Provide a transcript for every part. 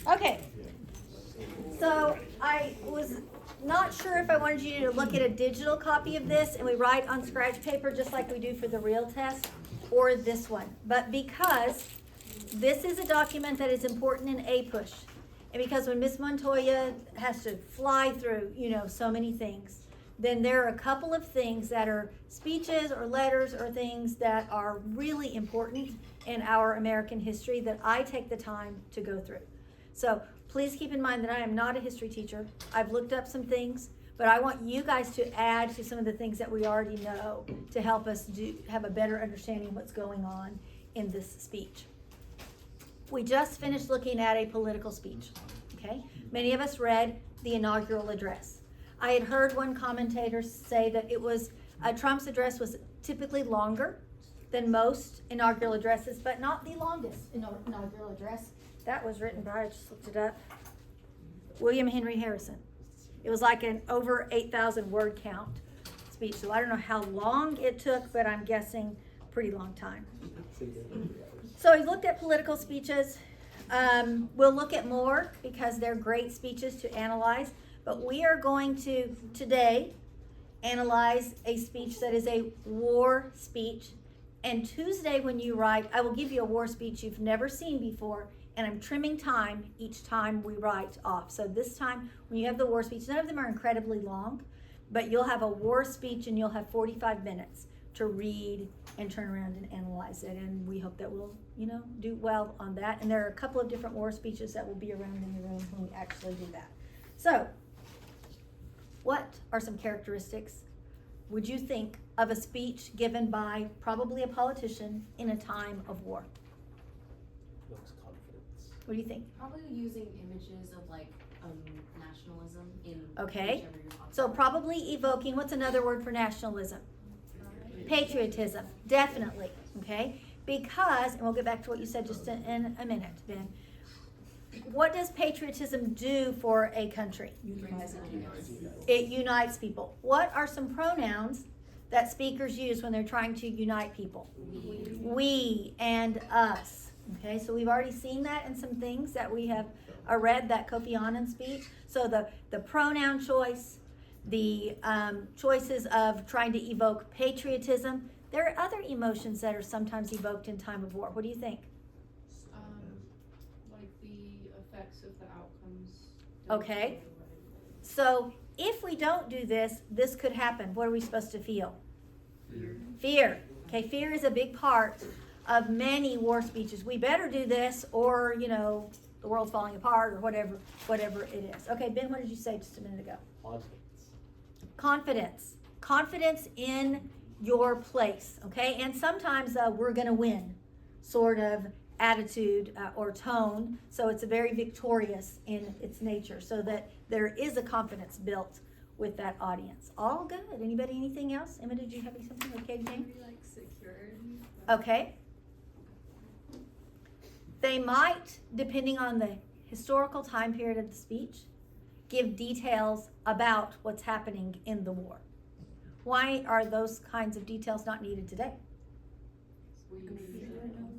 Okay, so I was not sure if I wanted you to look at a digital copy of this and we write on scratch paper just like we do for the real test, or this one. But because this is a document that is important in APUSH, and because when Miss Montoya has to fly through, so many things, then there are a couple of things that are speeches or letters or things that are really important in our American history that I take the time to go through. So please keep in mind that I am not a history teacher. I've looked up some things, but I want you guys to add to some of the things that we already know to help us have a better understanding of what's going on in this speech. We just finished looking at a political speech, okay? Many of us read the inaugural address. I had heard one commentator say that Trump's address was typically longer than most inaugural addresses, but not the longest inaugural address. That was written by, I just looked it up, William Henry Harrison. It was like an over 8,000 word count speech. So I don't know how long it took, but I'm guessing pretty long time. So we looked at political speeches. We'll look at more because they're great speeches to analyze. But we are going to today analyze a speech that is a war speech. And Tuesday when you write, I will give you a war speech you've never seen before. And I'm trimming time each time we write off. So this time, when you have the war speech, none of them are incredibly long, but you'll have a war speech and you'll have 45 minutes to read and turn around and analyze it. And we hope that we'll, do well on that. And there are a couple of different war speeches that will be around in the room when we actually do that. So, what are some characteristics, would you think, of a speech given by probably a politician in a time of war? What do you think? Probably using images of nationalism in okay. So probably evoking, what's another word for nationalism? Patriotism, definitely, okay? Because, and we'll get back to what you said just in a minute, Ben. What does patriotism do for a country? It unites people. What are some pronouns that speakers use when they're trying to unite people? We and us. Okay, so we've already seen that in some things that we have read, that Kofi Annan speech. So the pronoun choice, the choices of trying to evoke patriotism. There are other emotions that are sometimes evoked in time of war. What do you think? Like the effects of the outcomes. Okay, so if we don't do this, this could happen. What are we supposed to feel? Fear. Okay, fear is a big part of many war speeches. We better do this or, the world's falling apart or whatever it is. Okay, Ben, what did you say just a minute ago? Confidence. Confidence in your place, okay? And sometimes we're going to win sort of attitude or tone. So it's a very victorious in its nature so that there is a confidence built with that audience. All good. Anybody, anything else? Emma, did you have something with Katie Jane? Maybe like security. Okay. They might, depending on the historical time period of the speech, give details about what's happening in the war. Why are those kinds of details not needed today?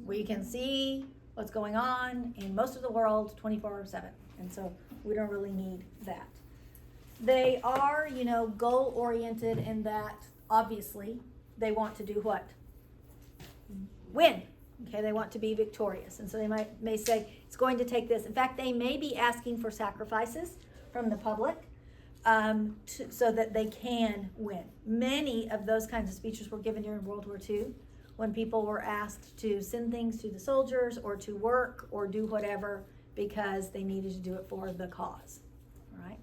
We can see what's going on in most of the world 24/7, and so we don't really need that. They are, goal-oriented in that, obviously, they want to do what? Win. Okay, they want to be victorious, and so they may say it's going to take this. In fact, they may be asking for sacrifices from the public so that they can win. Many of those kinds of speeches were given during World War II when people were asked to send things to the soldiers or to work or do whatever because they needed to do it for the cause. All right,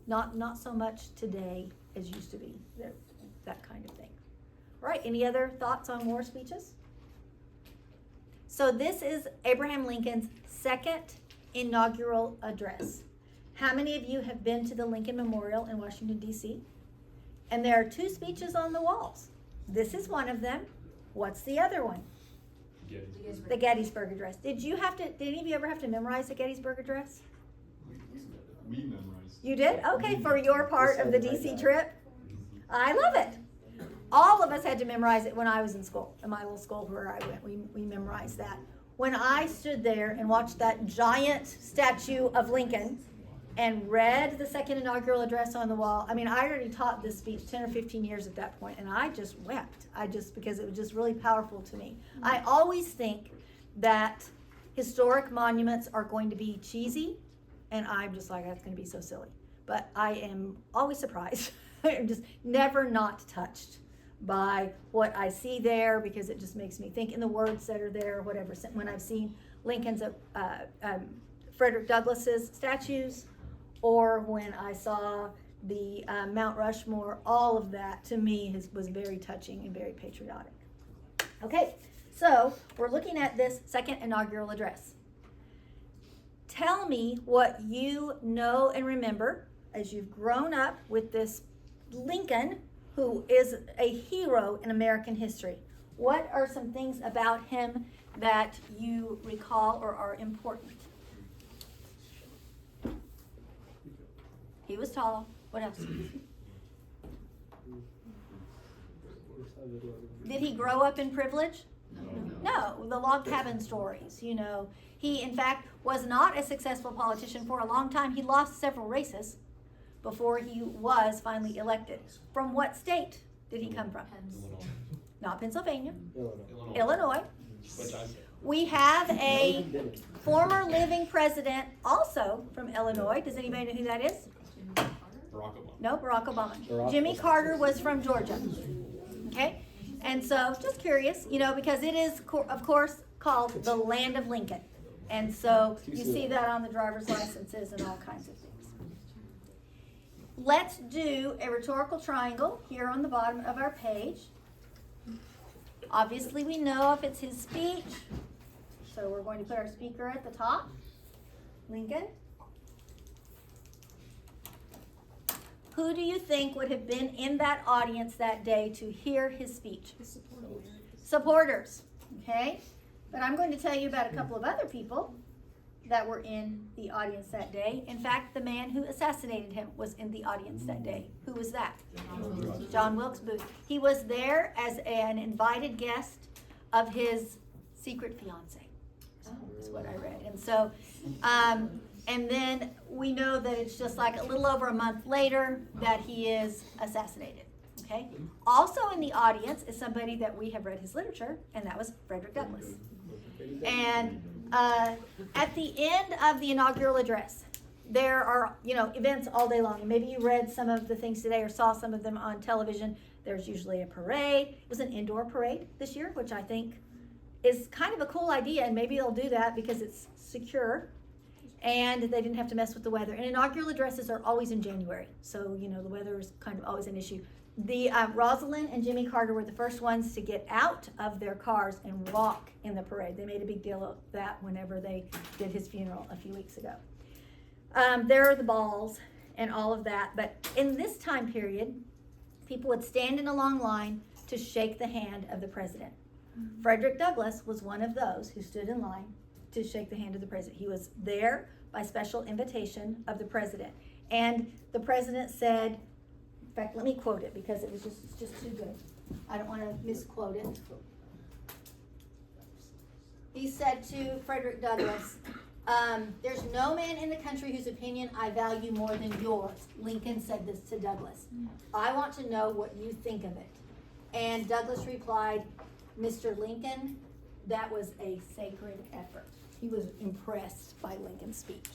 not so much today as used to be, that kind of thing. All right, any other thoughts on war speeches? So this is Abraham Lincoln's second inaugural address. How many of you have been to the Lincoln Memorial in Washington, D.C.? And there are two speeches on the walls. This is one of them. What's the other one? The Gettysburg Address. Did any of you ever have to memorize the Gettysburg Address? We memorized. You did? Okay, for your part of the D.C. trip? I love it. All of us had to memorize it when I was in school, in my little school where I went. We memorized that when I stood there and watched that giant statue of Lincoln and read the second inaugural address on the wall, I mean, I already taught this speech 10 or 15 years at that point, and I just wept. Because it was just really powerful to me. I always think that historic monuments are going to be cheesy, and I'm just like, that's going to be so silly. But I am always surprised. I'm just never not touched by what I see there, because it just makes me think in the words that are there, whatever. When I've seen Lincoln's, Frederick Douglass's statues, or when I saw the Mount Rushmore, all of that to me was very touching and very patriotic. Okay, so we're looking at this second inaugural address. Tell me what you know and remember as you've grown up with this Lincoln, who is a hero in American history. What are some things about him that you recall or are important? He was tall. What else? Did he grow up in privilege? No, the log cabin stories, you know. He, in fact, was not a successful politician for a long time. He lost several races before he was finally elected. From what state did he come from? Not Pennsylvania. Illinois. We have a former living president also from Illinois. Does anybody know who that is? Barack Obama. No, Barack Obama. Jimmy Carter was from Georgia. Okay? And so, just curious, you know, because it is, of course, called the land of Lincoln. And so, you see that on the driver's licenses and all kinds of things. Let's do a rhetorical triangle here on the bottom of our page. Obviously, we know if it's his speech. So, we're going to put our speaker at the top. Lincoln. Who do you think would have been in that audience that day to hear his speech? Supporters, okay? But I'm going to tell you about a couple of other people that were in the audience that day. In fact, the man who assassinated him was in the audience that day. Who was that? John Wilkes Booth. He was there as an invited guest of his secret fiance. That's what I read. And so, and then we know that it's just like a little over a month later that he is assassinated. Okay? Also in the audience is somebody that we have read his literature, and that was Frederick Douglass. And at the end of the inaugural address, there are, you know, events all day long. And maybe you read some of the things today or saw some of them on television. There's usually a parade. It was an indoor parade this year, which I think is kind of a cool idea, and maybe they'll do that because it's secure. And they didn't have to mess with the weather. And inaugural addresses are always in January. So, you know, the weather is kind of always an issue. The Rosalind and Jimmy Carter were the first ones to get out of their cars and walk in the parade. They made a big deal of that whenever they did his funeral a few weeks ago. There are the balls and all of that. But in this time period, people would stand in a long line to shake the hand of the president. Frederick Douglass was one of those who stood in line to shake the hand of the president. He was there by special invitation of the president. And the president said, in fact, let me quote it because it's just too good. I don't want to misquote it. He said to Frederick Douglass, there's no man in the country whose opinion I value more than yours. Lincoln said this to Douglass. I want to know what you think of it. And Douglass replied, Mr. Lincoln, that was a sacred effort. He was impressed by Lincoln's speech.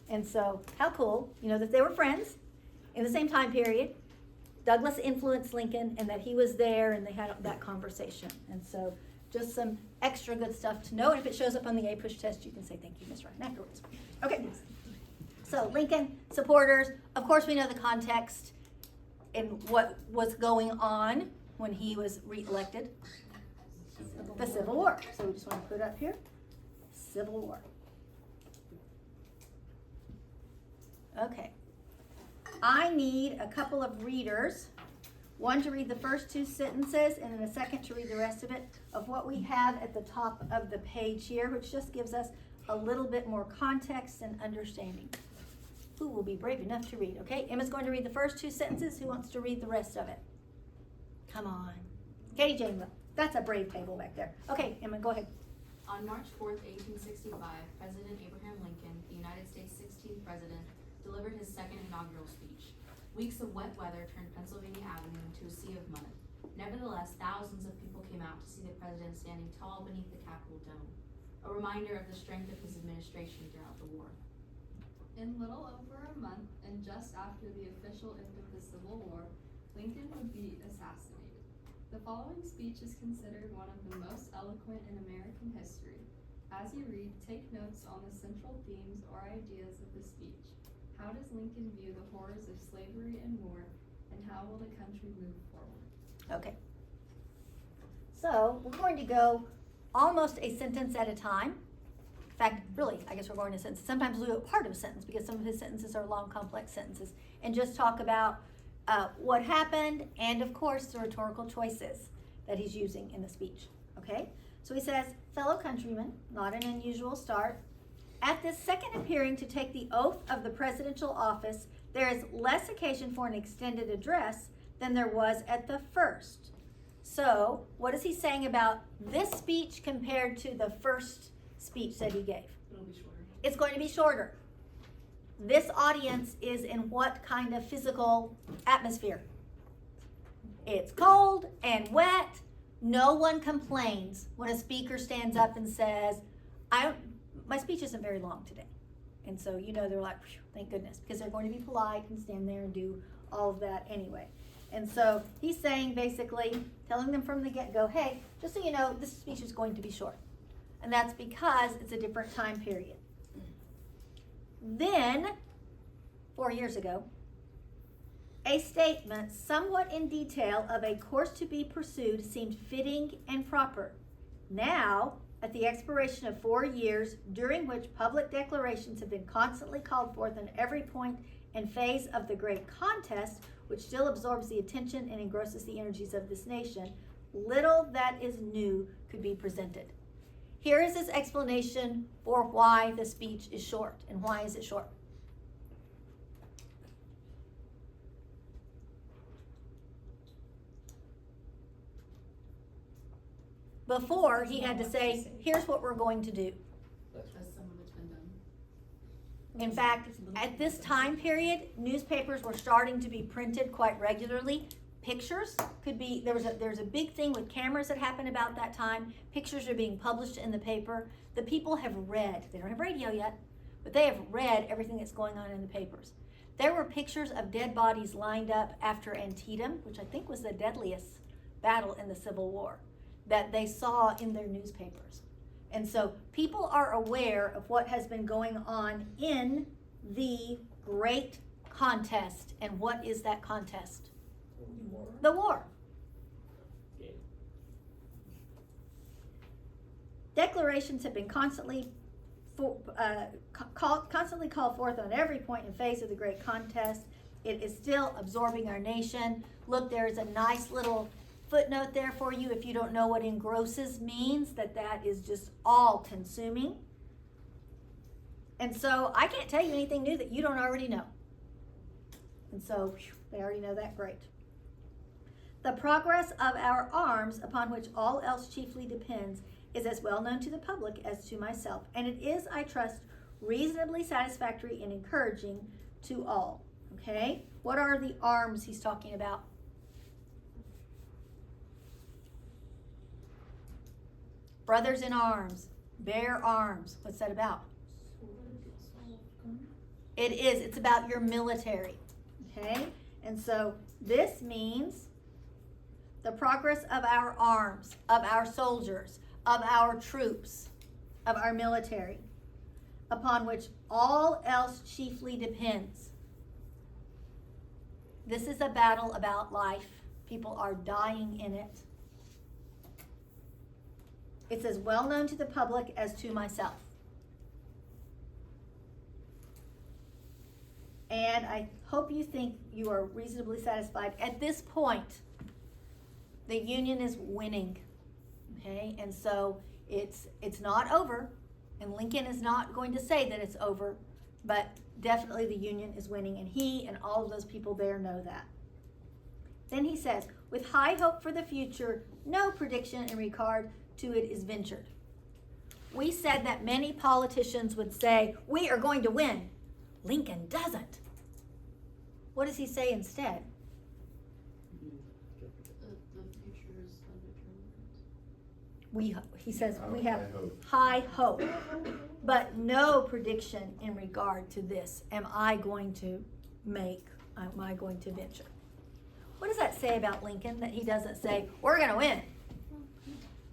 And so, how cool, you know, that they were friends in the same time period. Douglass influenced Lincoln, and that he was there, and they had that conversation. And so, just some extra good stuff to know. And if it shows up on the APUSH test, you can say thank you, Ms. Ryan, afterwards. Okay, so Lincoln, supporters. Of course, we know the context and what was going on when he was reelected. The Civil War. So we just want to put it up here. Civil War. Okay. I need a couple of readers. One to read the first two sentences, and then a second to read the rest of it, of what we have at the top of the page here, which just gives us a little bit more context and understanding. Who will be brave enough to read? Okay, Emma's going to read the first two sentences. Who wants to read the rest of it? Come on. Katie Jane will. That's a brave table back there. Okay, Emma, go ahead. On March 4th, 1865, President Abraham Lincoln, the United States' 16th president, delivered his second inaugural speech. Weeks of wet weather turned Pennsylvania Avenue into a sea of mud. Nevertheless, thousands of people came out to see the president standing tall beneath the Capitol dome, a reminder of the strength of his administration throughout the war. In little over a month, and just after the official end of the Civil War, Lincoln would be assassinated. The following speech is considered one of the most eloquent in American history. As you read, take notes on the central themes or ideas of the speech. How does Lincoln view the horrors of slavery and war, and how will the country move forward? Okay. So we're going to go almost a sentence at a time. In fact, really, I guess we're going to sentence. Sometimes we'll do a part of a sentence because some of his sentences are long, complex sentences, and just talk about what happened and, of course, the rhetorical choices that he's using in the speech. Okay? So he says, fellow countrymen, not an unusual start. At this second appearing to take the oath of the presidential office, there is less occasion for an extended address than there was at the first. So, what is he saying about this speech compared to the first speech that he gave? It'll be shorter. It's going to be shorter. This audience is in what kind of physical atmosphere? It's cold and wet. No one complains when a speaker stands up and says, my speech isn't very long today. And so, they're like, thank goodness, because they're going to be polite and stand there and do all of that anyway. And so he's saying, basically, telling them from the get-go, hey, just so you know, this speech is going to be short. And that's because it's a different time period. Then, 4 years ago, a statement somewhat in detail of a course to be pursued seemed fitting and proper. Now, at the expiration of 4 years, during which public declarations have been constantly called forth on every point and phase of the great contest, which still absorbs the attention and engrosses the energies of this nation, little that is new could be presented. Here is his explanation for why the speech is short. And why is it short? Before, he had to say, here's what we're going to do. As some of it's been done. In fact, at this time period, newspapers were starting to be printed quite regularly. Pictures could be, there's a big thing with cameras that happened about that time. Pictures are being published in the paper. The people have read, they don't have radio yet, but they have read everything that's going on in the papers. There were pictures of dead bodies lined up after Antietam, which I think was the deadliest battle in the Civil War, that they saw in their newspapers. And so people are aware of what has been going on in the great contest. And what is that contest? The war. Declarations have been constantly called forth on every point and phase of the great contest. It is still absorbing our nation. Look, there's a nice little footnote there for you if you don't know what engrosses means, that is just all consuming. And so I can't tell you anything new that you don't already know. And so they already know that. Great. The progress of our arms, upon which all else chiefly depends, is as well known to the public as to myself, and it is, I trust, reasonably satisfactory and encouraging to all. Okay? What are the arms he's talking about? Brothers in arms, bear arms. What's that about? It is. It's about your military. Okay? And so this means the progress of our arms, of our soldiers, of our troops, of our military, upon which all else chiefly depends. This is a battle about life. People are dying in it. It's as well known to the public as to myself. And I hope you think you are reasonably satisfied. At this point, the Union is winning. Okay? And so it's not over. And Lincoln is not going to say that it's over, but definitely the Union is winning, and he and all of those people there know that. Then he says, with high hope for the future, no prediction in regard to it is ventured. we said that many politicians would say, we are going to win. Lincoln doesn't. What does he say instead? The future is undetermined. He says we have High high hope. hope, but no prediction in regard to this. Am I going to venture? What does that say about Lincoln, that he doesn't say, we're gonna win? I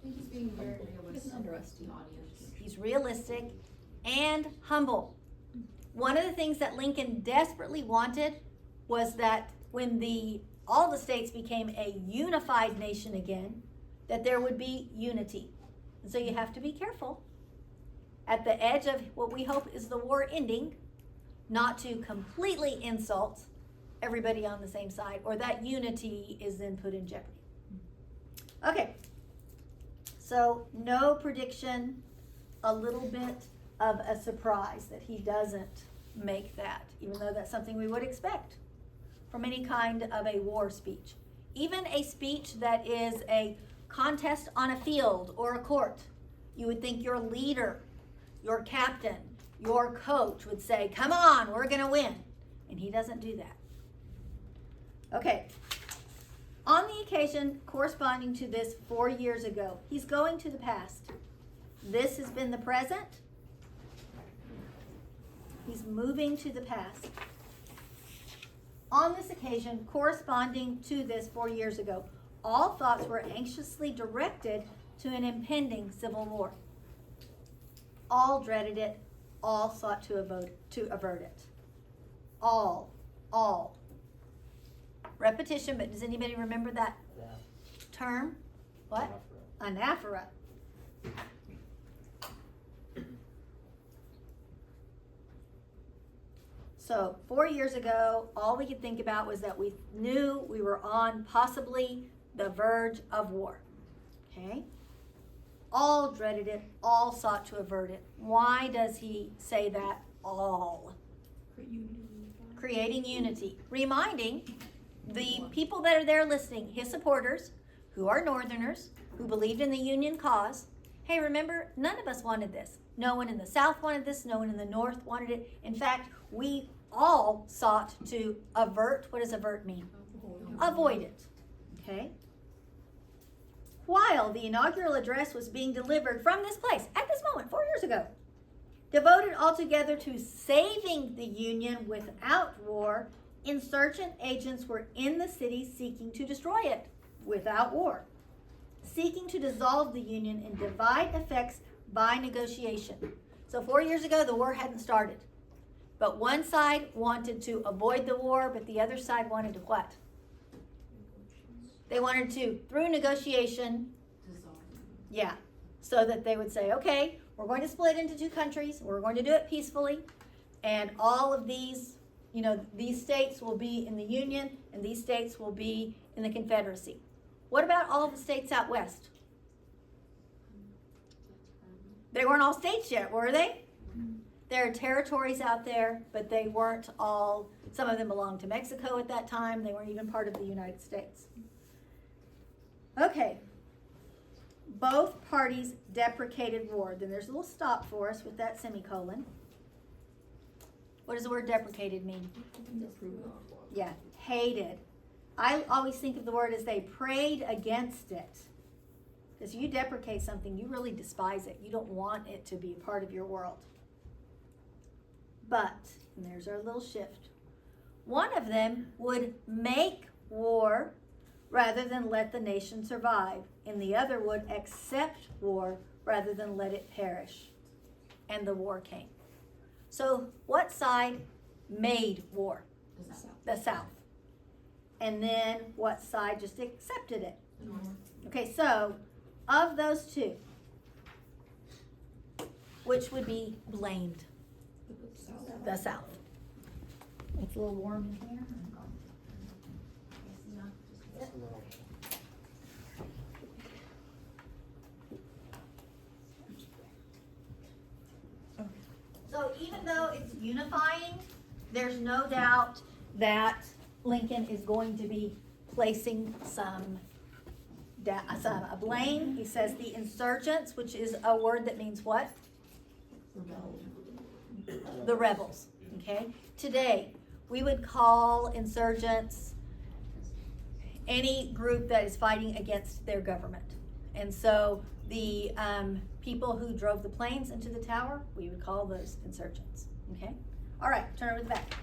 think he's being very realistic with the audience. He's realistic and humble. One of the things that Lincoln desperately wanted was that when all the states became a unified nation again, that there would be unity. And so you have to be careful at the edge of what we hope is the war ending, not to completely insult everybody on the same side, or that unity is then put in jeopardy. Okay, so no prediction, a little bit of a surprise that he doesn't make that, even though that's something we would expect from any kind of a war speech. Even a speech that is a contest on a field or a court, you would think your leader, your captain, your coach would say, come on, we're gonna win. And he doesn't do that. Okay, on the occasion corresponding to this 4 years ago, he's going to the past. This has been the present. He's moving to the past. On this occasion, corresponding to this 4 years ago, all thoughts were anxiously directed to an impending civil war. All dreaded it, all sought to avert it. All. Repetition, but does anybody remember that term? What? Anaphora. So 4 years ago, all we could think about was that we knew we were on possibly the verge of war. Okay? All dreaded it, all sought to avert it. Why does he say that? All. Creating unity. Reminding the people that are there listening, his supporters, who are Northerners, who believed in the Union cause, hey, remember, none of us wanted this. No one in the South wanted this. No one in the North wanted it. In fact, we all sought to avert. What does avert mean? Avoid it. Okay? While the inaugural address was being delivered from this place, at this moment, 4 years ago, devoted altogether to saving the Union without war, insurgent agents were in the city seeking to destroy it without war, seeking to dissolve the Union and divide effects by negotiation. So 4 years ago, the war hadn't started. But one side wanted to avoid the war, but the other side wanted to what? They wanted to, through negotiation, yeah, so that they would say, okay, we're going to split into two countries, we're going to do it peacefully, and all of these, these states will be in the Union, and these states will be in the Confederacy. What about all the states out west? They weren't all states yet, were they? There are territories out there, but they weren't all, some of them belonged to Mexico at that time. They weren't even part of the United States. Okay. Both parties deprecated war. Then there's a little stop for us with that semicolon. What does the word deprecated mean? Yeah, hated. I always think of the word as they prayed against it. Because you deprecate something, you really despise it. You don't want it to be a part of your world. But, and there's our little shift, one of them would make war rather than let the nation survive, and the other would accept war rather than let it perish. And the war came. So what side made war? The South. The South. And then what side just accepted it? The North. Okay, so of those two, which would be blamed? The South. It's a little warm in here. So even though it's unifying, there's no doubt that Lincoln is going to be placing some a blame. He says the insurgents, which is a word that means what? The rebels, okay? Today, we would call insurgents any group that is fighting against their government. And so the people who drove the planes into the tower, we would call those insurgents, okay? All right, turn over to the back.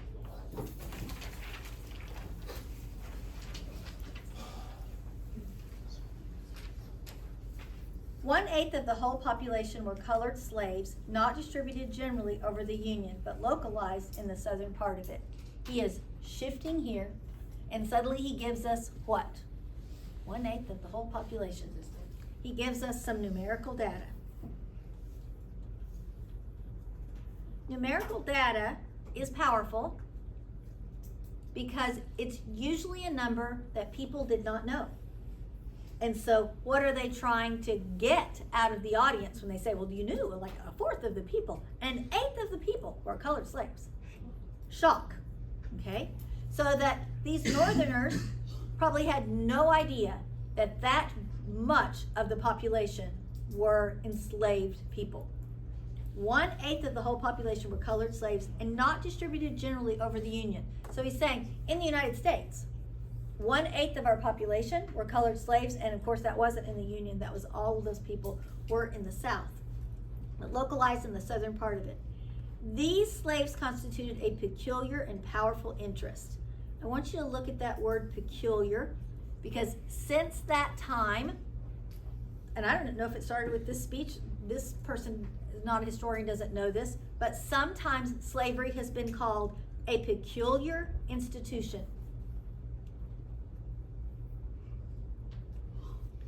One-eighth of the whole population were colored slaves, not distributed generally over the Union, but localized in the southern part of it. He is shifting here, and suddenly he gives us what? 1/8 of the whole population. He gives us some numerical data. Numerical data is powerful because it's usually a number that people did not know. And so what are they trying to get out of the audience when they say, well, you knew like 1/4 of the people, 1/8 of the people were colored slaves? Shock, okay? So that these Northerners probably had no idea that that much of the population were enslaved people. 1/8 of the whole population were colored slaves and not distributed generally over the Union. So he's saying, in the United States, 1/8 of our population were colored slaves, and of course that wasn't in the Union, that was all of those people were in the South, but localized in the southern part of it. These slaves constituted a peculiar and powerful interest. I want you to look at that word peculiar, because since that time, and I don't know if it started with this speech, this person is not a historian, doesn't know this, but sometimes slavery has been called a peculiar institution.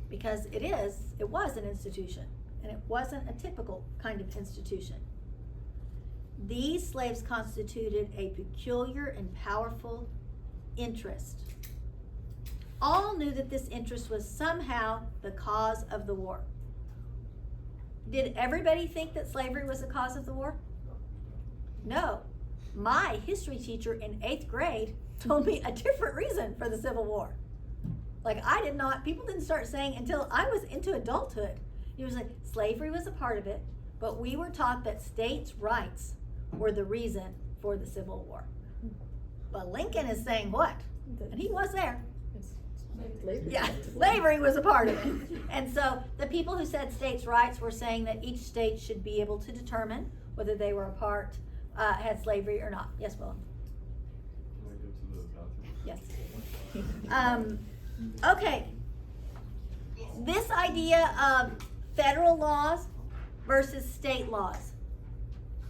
Because it was an institution, and it wasn't a typical kind of institution. These slaves constituted a peculiar and powerful interest. All knew that this interest was somehow the cause of the war. Did everybody think that slavery was the cause of the war? No. My history teacher in 8th grade told me a different reason for the Civil War. Like people didn't start saying until I was into adulthood. He was like, slavery was a part of it, but we were taught that states' rights were the reason for the Civil War. But Lincoln is saying what? And he was there. Yeah, slavery was a part of it. And so the people who said states' rights were saying that each state should be able to determine whether they were had slavery or not. Yes, Willem? Can I go to the bathroom? Yes. Okay. This idea of federal laws versus state laws.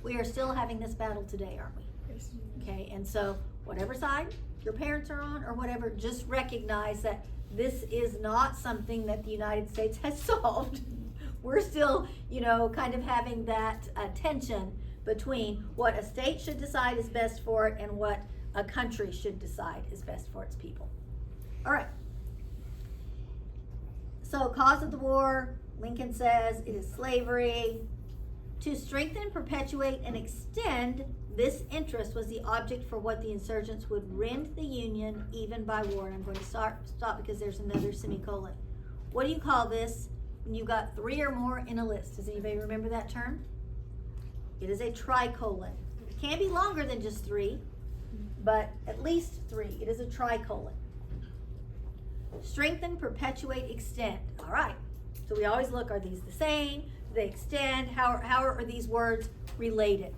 We are still having this battle today, aren't we? Yes. Okay, and so whatever side your parents are on or whatever, just recognize that this is not something that the United States has solved. We're still, kind of having that tension between what a state should decide is best for it and what a country should decide is best for its people. All right. So, cause of the war, Lincoln says it is slavery. To strengthen, perpetuate, and extend this interest was the object for what the insurgents would rend the Union even by war. And I'm going to stop because there's another semicolon. What do you call this when you've got 3 or more in a list? Does anybody remember that term? It is a tricolon. It can be longer than just 3, but at least 3. It is a tricolon. Strengthen, perpetuate, extend. All right. So we always look, are these the same? Do they extend? How are these words related?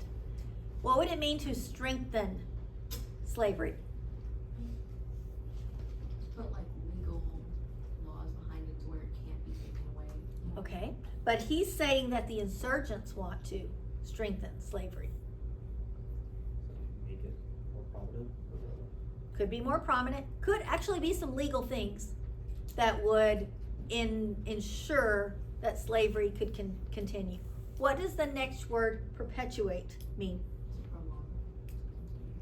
What would it mean to strengthen slavery? Put like legal laws behind it to where it can't be taken away. Okay. But he's saying that the insurgents want to strengthen slavery. Make it more prominent. Could be more prominent. Could actually be some legal things that would ensure that slavery could continue. What does the next word, perpetuate, mean? Prolong.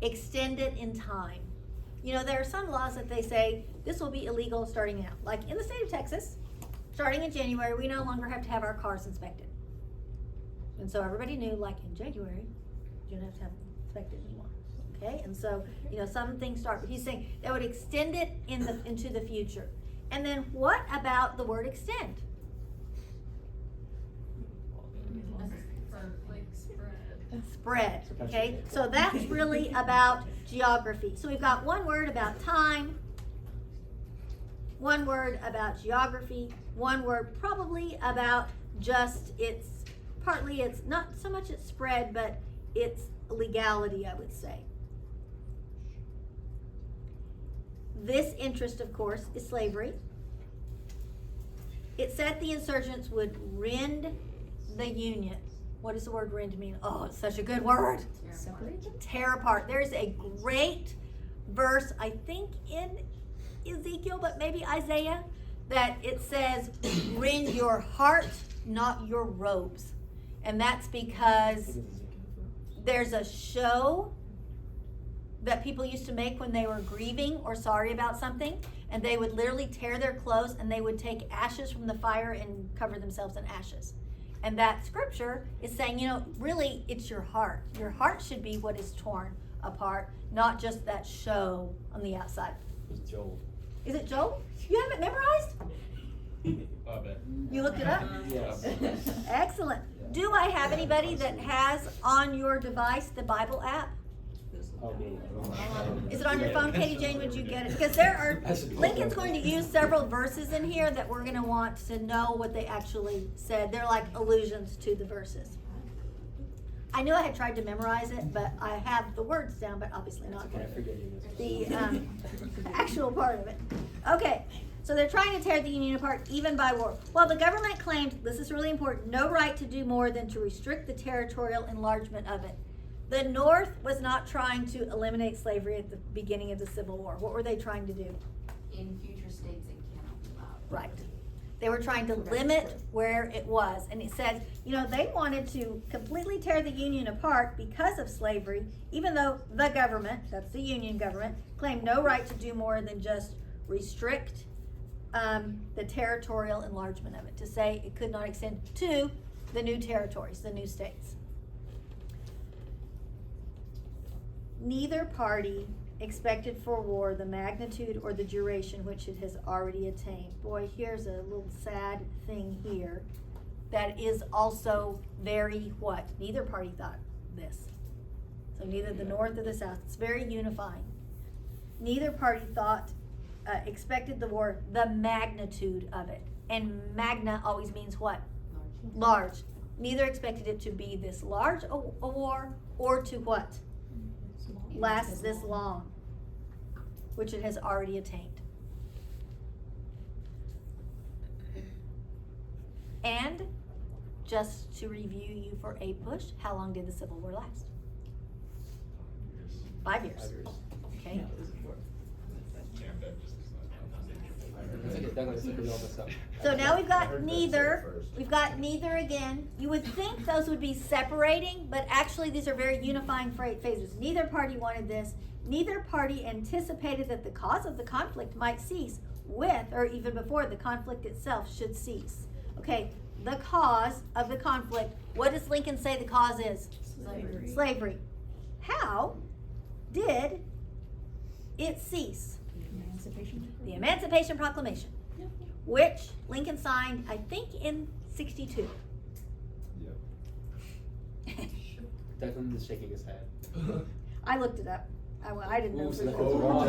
Extend it in time. There are some laws that they say this will be illegal starting now. Like in the state of Texas, starting in January, we no longer have to have our cars inspected. And so everybody knew, like in January, you don't have to have them inspected anymore. Okay, and so some things start. But he's saying that would extend it into the future. And then what about the word extend? For like spread. Spread, okay? So that's really about geography. So we've got one word about time, one word about geography, one word probably about just partly it's not so much its spread, but its legality, I would say. This interest, of course, is slavery. It said the insurgents would rend the Union. What does the word rend mean? Oh, it's such a good word. Tear apart. There's a great verse, I think in Ezekiel, but maybe Isaiah, that it says, rend your heart, not your robes. And that's because there's a show that people used to make when they were grieving or sorry about something, and they would literally tear their clothes and they would take ashes from the fire and cover themselves in ashes. And that scripture is saying, really it's your heart. Your heart should be what is torn apart, not just that show on the outside. It's Joel. Is it Joel? You have it memorized? I bet. You looked it up? Yes. Excellent. Do I have anybody that has on your device the Bible app? Okay. Is it on your phone, Katie Jane? Would you get it? Because Lincoln's going to use several verses in here that we're going to want to know what they actually said. They're like allusions to the verses. I knew I had tried to memorize it, but I have the words down, but obviously not Can I forget you? the actual part of it. Okay, so they're trying to tear the Union apart even by war. Well, the government claimed, this is really important, no right to do more than to restrict the territorial enlargement of it. The North was not trying to eliminate slavery at the beginning of the Civil War. What were they trying to do? In future states, it cannot be allowed. Right. They were trying to limit where it was. And it says, they wanted to completely tear the Union apart because of slavery, even though the government, that's the Union government, claimed no right to do more than just restrict the territorial enlargement of it, to say it could not extend to the new territories, the new states. Neither party expected for war the magnitude or the duration which it has already attained. Boy, here's a little sad thing here that is also very what? Neither party thought this. So neither the North or the South. It's very unifying. Neither party thought, expected the war, the magnitude of it. And magna always means what? Large. Neither expected it to be this large a war or to what? Last this long, which it has already attained. And just to review you for a push, how long did the Civil War last? 5 years. 5 years. Okay. So now we've got neither. We've got neither again. You would think those would be separating, but actually these are very unifying phases. Neither party wanted this. Neither party anticipated that the cause of the conflict might cease with, or even before the conflict itself should cease. Okay, the cause of the conflict. What does Lincoln say the cause is? Slavery. Slavery. How did it cease? The Emancipation Proclamation, which Lincoln signed, I think, in 62. Yep. Declan is shaking his head. I looked it up. I didn't know. Ooh, If so it that's was. wrong.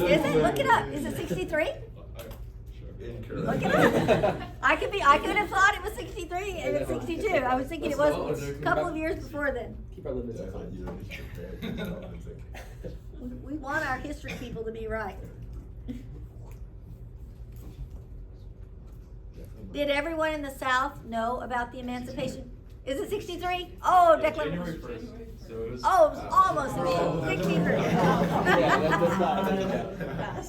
Is it? Look it up. Is it 63? Incorrect. Look it up. I could have thought it was 63 and it's 62. I was thinking it was a couple of years before then. Keep our limits Yeah, I in thought mind. you were history prepared. That's what I'm thinking. We want our history people to be right. Did everyone in the South know about the emancipation? Is it 63? Oh, Yeah, Declan. January 1st. So it was. Oh, it was almost 63. Yeah, that's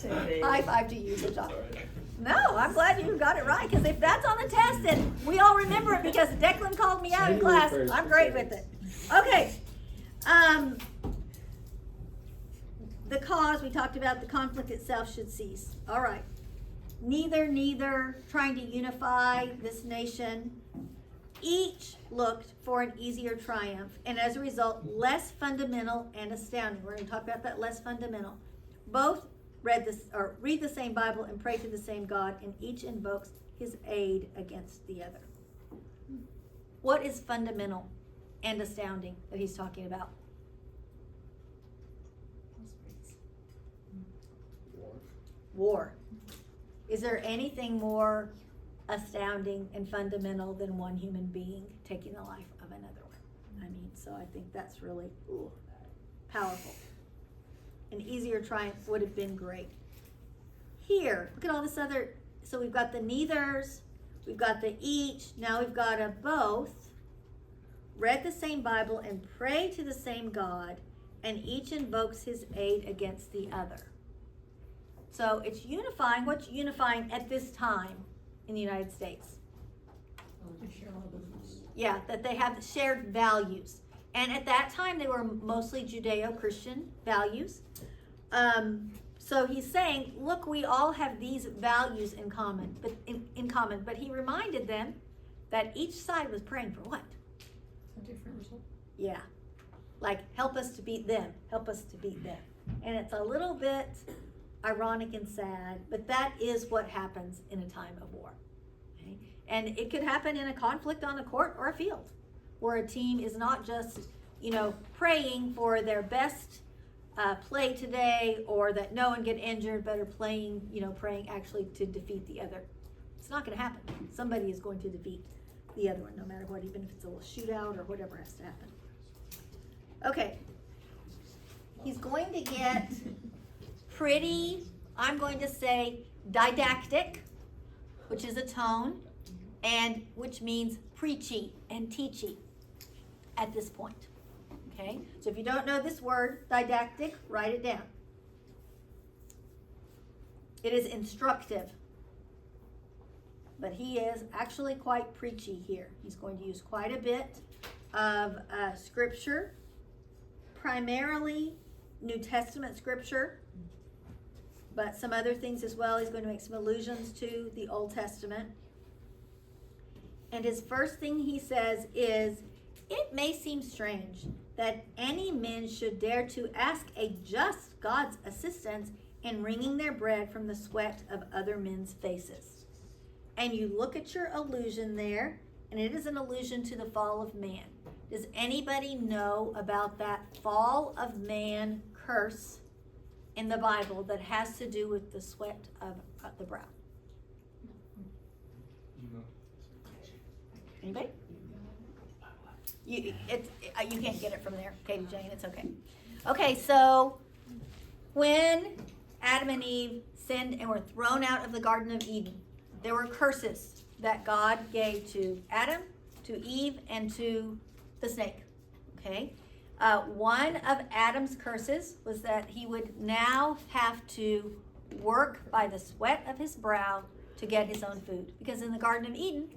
not. High five to you, good job. Sorry. No, I'm glad you got it right, because if that's on the test, then we all remember it because Declan called me out in class. January 1st, I'm great with it. Okay. The cause, we talked about the conflict itself should cease. All right. Neither, trying to unify this nation. Each looked for an easier triumph, and as a result, less fundamental and astounding. We're going to talk about that less fundamental. Both read the same Bible and pray to the same God, and each invokes his aid against the other. What is fundamental and astounding that he's talking about? War. Is there anything more astounding and fundamental than one human being taking the life of another one? I mean, so I think that's really powerful. An easier triumph would have been great. Here, look at all this other, so we've got the neithers, we've got the each, now we've got a both, read the same Bible and pray to the same God, and each invokes his aid against the other. So it's unifying. What's unifying at this time in the United States? Yeah, that they have shared values. And at that time, they were mostly Judeo-Christian values. So he's saying, look, we all have these values in common, but he reminded them that each side was praying for what? A different result. Yeah. Like, help us to beat them. Help us to beat them. And it's a little bit ironic and sad, but that is what happens in a time of war. Okay? And it could happen in a conflict on a court or a field, where a team is not just, praying for their best play today, or that no one get injured, but are praying actually to defeat the other. It's not going to happen. Somebody is going to defeat the other one, no matter what, even if it's a little shootout or whatever has to happen. Okay. He's going to get pretty, I'm going to say didactic, which is a tone, and which means preachy and teachy at this point. Okay, so if you don't know this word, didactic, write it down. It is instructive, but he is actually quite preachy here. He's going to use quite a bit of scripture, primarily New Testament scripture, but some other things as well. He's going to make some allusions to the Old Testament. And his first thing he says is, it may seem strange that any men should dare to ask a just God's assistance in wringing their bread from the sweat of other men's faces. And you look at your allusion there, and it is an allusion to the fall of man. Does anybody know about that fall of man curse in the Bible that has to do with the sweat of the brow? Anybody? You can't get it from there, Katie Jane, it's okay. Okay, so when Adam and Eve sinned and were thrown out of the Garden of Eden, there were curses that God gave to Adam, to Eve, and to the snake, okay? One of Adam's curses was that he would now have to work by the sweat of his brow to get his own food. Because in the Garden of Eden,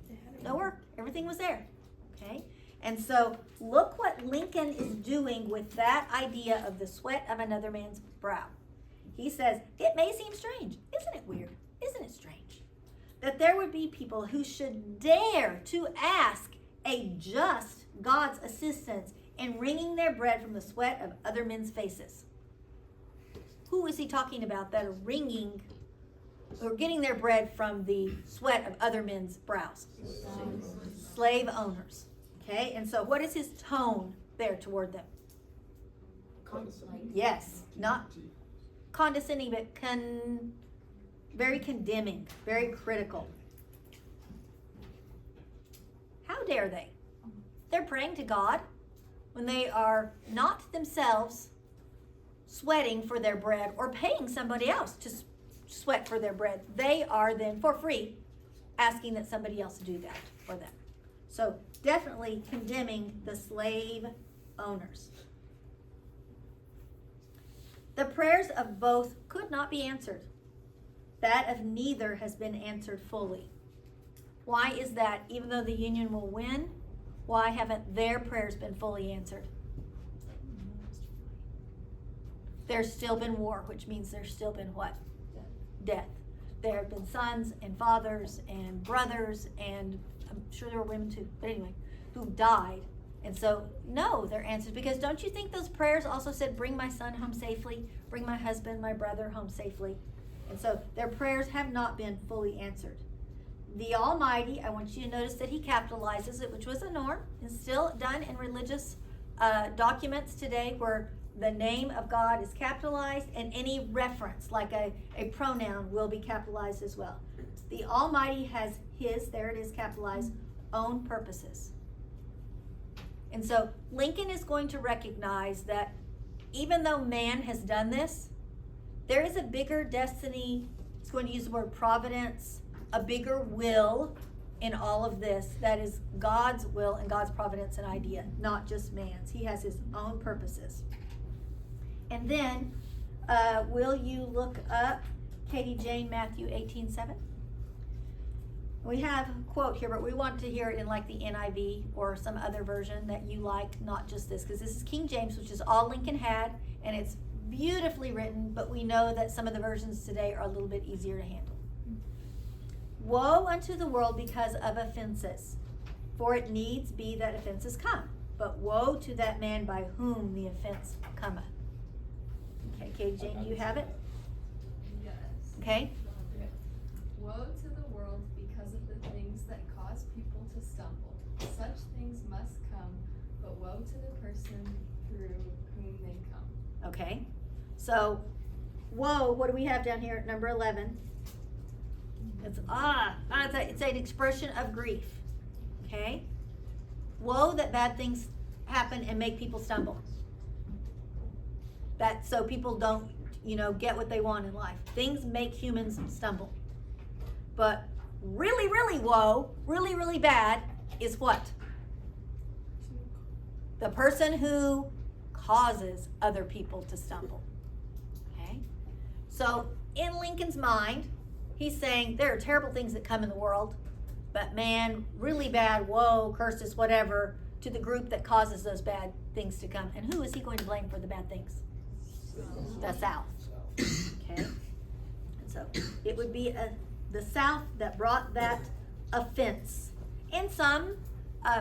no work, everything was there, okay? And so look what Lincoln is doing with that idea of the sweat of another man's brow. He says, it may seem strange. Isn't it weird? Isn't it strange? That there would be people who should dare to ask a just God's assistance in wringing their bread from the sweat of other men's faces. Who is he talking about that are wringing or getting their bread from the sweat of other men's brows? Slave owners. Okay, and so what is his tone there toward them? Yes, not condescending, but very condemning, very critical. How dare they? They're praying to God when they are not themselves sweating for their bread or paying somebody else to sweat for their bread. They are then, for free, asking that somebody else do that for them. So definitely condemning the slave owners. The prayers of both could not be answered. That of neither has been answered fully. Why is that? Even though the Union will win, why haven't their prayers been fully answered? There's still been war, which means there's still been what? Death. There have been sons and fathers and brothers, and I'm sure there were women too, but anyway, who died And so, no, they're answered, because don't you think those prayers also said, bring my son home safely, bring my husband, my brother home safely? And so their prayers have not been fully answered. The Almighty, I want you to notice that he capitalizes it, which was a norm, and still done in religious documents today, where the name of God is capitalized, and any reference, like a pronoun, will be capitalized as well. The Almighty has his, there it is capitalized, own purposes. And so Lincoln is going to recognize that even though man has done this, there is a bigger destiny. He's going to use the word providence, a bigger will in all of this. That is God's will and God's providence and idea, not just man's. He has his own purposes. And then, will you look up Katie Jane, Matthew 18:7? We have a quote here, but we want to hear it in like the NIV or some other version that you like, not just this, because this is King James, which is all Lincoln had, and it's beautifully written, but we know that some of the versions today are a little bit easier to handle. Woe unto the world because of offenses, for it needs be that offenses come, but woe to that man by whom the offense cometh. Okay, Katie Jane, do you have it? Yes. Okay. Woe to the world because of the things that cause people to stumble. Such things must come, but woe to the person through whom they come. Okay. So, woe, what do we have down here at number 11? It's an expression of grief. Okay? Woe that bad things happen and make people stumble. That so people don't, get what they want in life. Things make humans stumble. But really, really woe, really, really bad is what? The person who causes other people to stumble. Okay? So, in Lincoln's mind, he's saying there are terrible things that come in the world, but man, really bad, woe, curses, whatever, to the group that causes those bad things to come. And who is he going to blame for the bad things? The South. Okay? And so, it would be the South that brought that offense. In some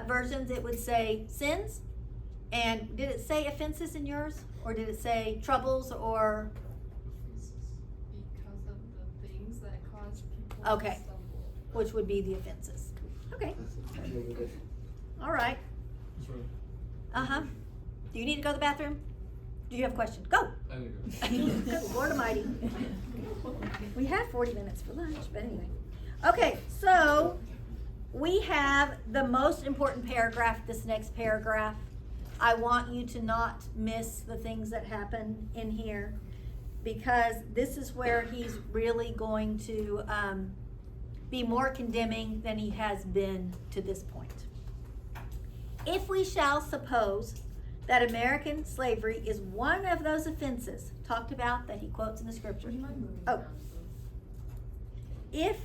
versions, it would say sins. And did it say offenses in yours? Or did it say troubles or? Because of the things that cause people Okay. to stumble. Which would be the offenses. Okay. All right. Uh-huh. Do you need to go to the bathroom? Do you have a question? Go. Good Lord Almighty. We have 40 minutes for lunch, but anyway. Okay, so we have the most important paragraph, this next paragraph. I want you to not miss the things that happen in here, because this is where he's really going to be more condemning than he has been to this point. If we shall suppose that American slavery is one of those offenses talked about that he quotes in the scripture. If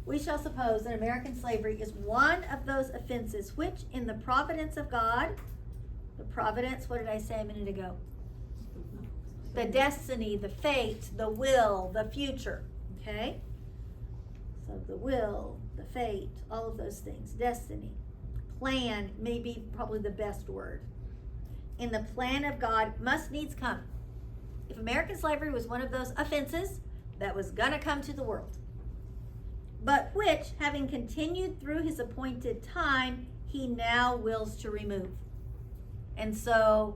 we shall suppose that American slavery is one of those offenses which in the providence of God, the providence, what did I say a minute ago? The destiny, the fate, the will, the future, okay? So the will, the fate, all of those things, destiny, plan, may be probably the best word. In the plan of God must needs come. If American slavery was one of those offenses that was gonna come to the world, but which, having continued through his appointed time, he now wills to remove. And so,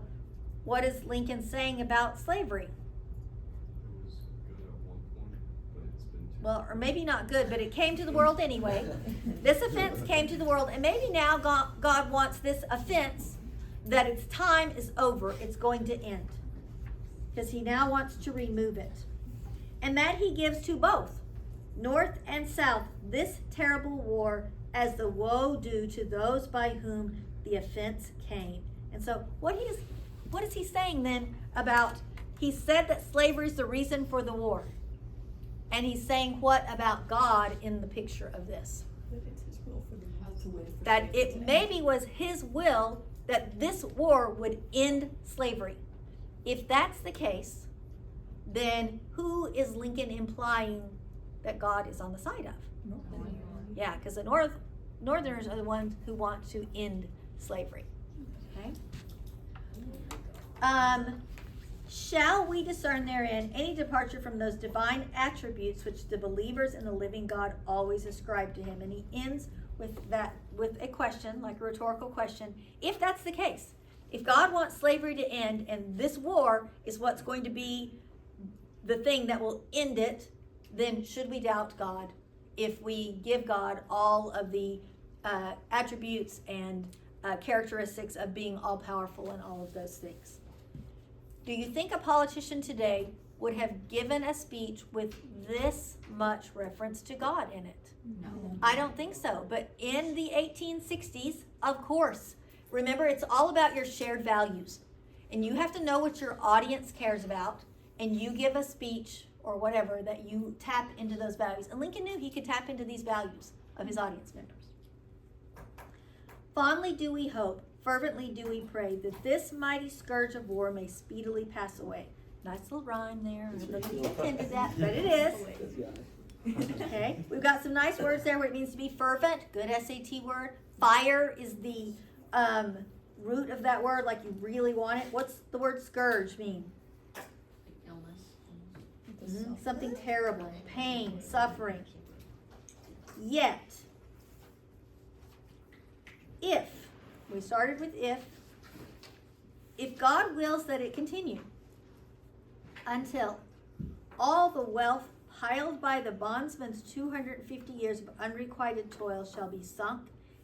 what is Lincoln saying about slavery? It was good at one point, but it's been too. Well, or maybe not good, but it came to the world anyway. This offense came to the world, and maybe now God wants this offense, that its time is over, it's going to end. Because he now wants to remove it. And that he gives to both, North and South, this terrible war as the woe due to those by whom the offense came. And so what is he saying then about, he said that slavery is the reason for the war. And he's saying what about God in the picture of this? That it's his will for them to win. That it maybe was his will that this war would end slavery. If that's the case, then who is Lincoln implying that God is on the side of? Yeah, because the Northerners are the ones who want to end slavery. Okay? Shall we discern therein any departure from those divine attributes which the believers in the living God always ascribe to him? And he ends with a question, like a rhetorical question. If that's the case, if God wants slavery to end and this war is what's going to be the thing that will end it, then should we doubt God if we give God all of the attributes and characteristics of being all-powerful and all of those things? Do you think a politician today would have given a speech with this much reference to God in it? No. I don't think so. But in the 1860s, of course. Remember, it's all about your shared values. And you have to know what your audience cares about. And you give a speech or whatever that you tap into those values. And Lincoln knew he could tap into these values of his audience members. Fondly do we hope, fervently do we pray that this mighty scourge of war may speedily pass away. Nice little rhyme there. Nobody intended that, but it is. Okay, we've got some nice words there where it means to be fervent. Good SAT word. Fire is the root of that word, like you really want it. What's the word scourge mean? Illness. Something terrible, pain, suffering. Yet, if, we started with if God wills that it continue until all the wealth piled by the bondsman's 250 years of unrequited toil shall be sunk,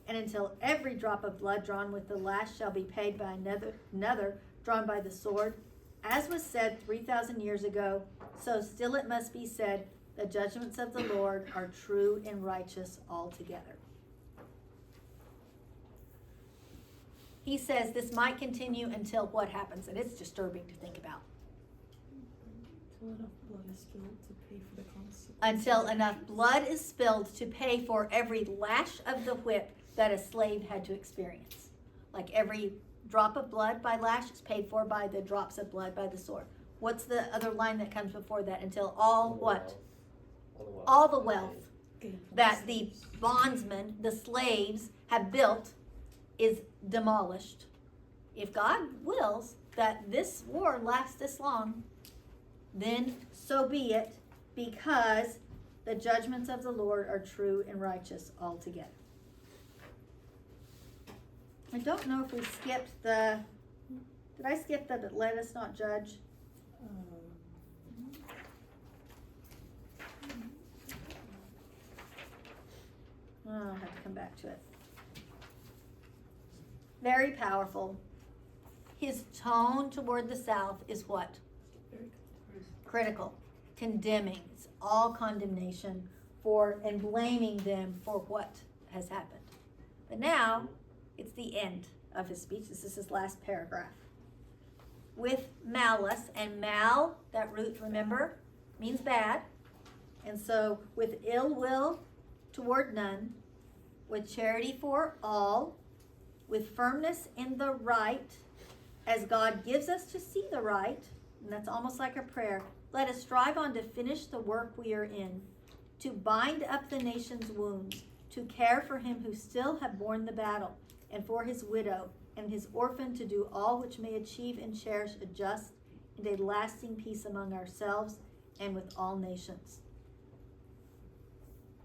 and until every drop of blood drawn with the lash shall be paid by another drawn by the sword, as was said 3,000 years ago, so still it must be said, the judgments of the Lord are true and righteous altogether. He says this might continue until what happens, and it's disturbing to think about. Until enough blood is spilled to pay for the consequences. Until enough blood is spilled to pay for every lash of the whip that a slave had to experience. Like every drop of blood by lash is paid for by the drops of blood by the sword. What's the other line that comes before that? Until all what? All the wealth that the bondsmen, the slaves, have built is demolished. If God wills that this war lasts this long, then so be it, because the judgments of the Lord are true and righteous altogether. I don't know if we skipped did I skip the let us not judge? I'll have to come back to it. Very powerful. His tone toward the South is what? Critical, condemning. It's all condemnation for and blaming them for what has happened. But now it's the end of his speech. This is his last paragraph. With malice, and mal, that root, remember, means bad. And so with ill will toward none, with charity for all, with firmness in the right, as God gives us to see the right, and that's almost like a prayer, let us strive on to finish the work we are in, to bind up the nation's wounds, to care for him who still have borne the battle, and for his widow and his orphan, to do all which may achieve and cherish a just and a lasting peace among ourselves and with all nations.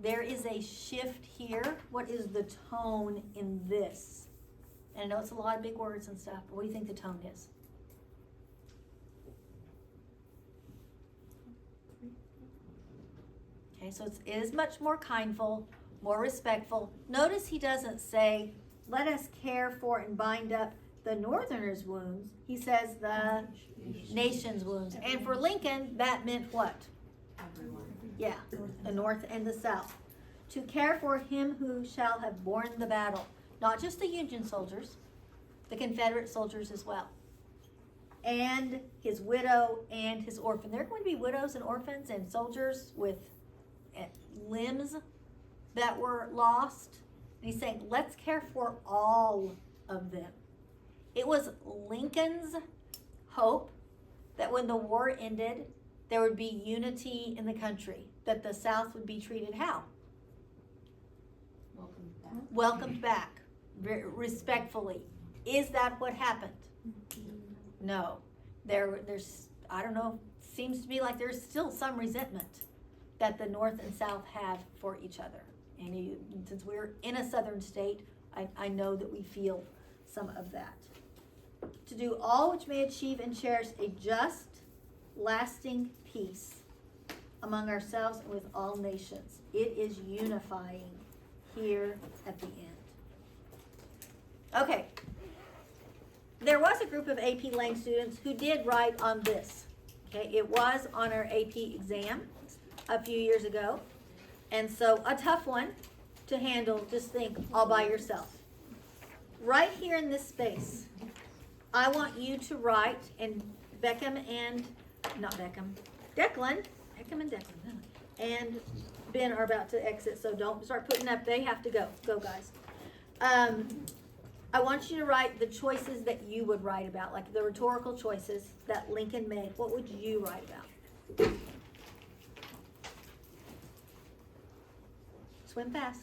There is a shift here. What is the tone in this? And I know it's a lot of big words and stuff, but what do you think the tone is? Okay, so it is much more kindful, more respectful. Notice he doesn't say, let us care for and bind up the northerners' wounds. He says the nation's wounds. And for Lincoln, that meant what? Everyone. Yeah, the North and the South. To care for him who shall have borne the battle. Not just the Union soldiers, the Confederate soldiers as well. And his widow and his orphan. There are going to be widows and orphans and soldiers with limbs that were lost. And he's saying, let's care for all of them. It was Lincoln's hope that when the war ended, there would be unity in the country, that the South would be treated how? Welcomed back, respectfully. Is that what happened? No, there's, I don't know, seems to be like there's still some resentment that the North and South have for each other. And since we're in a southern state, I know that we feel some of that. To do all which may achieve and cherish a just, lasting peace among ourselves and with all nations. It is unifying here at the end. Okay. There was a group of AP Lang students who did write on this. Okay, it was on our AP exam a few years ago. And so a tough one to handle, just think all by yourself. Right here in this space, I want you to write, and Declan and Ben are about to exit, so don't start putting up, they have to go. Go, guys. I want you to write the choices that you would write about, like the rhetorical choices that Lincoln made. What would you write about? Swim fast.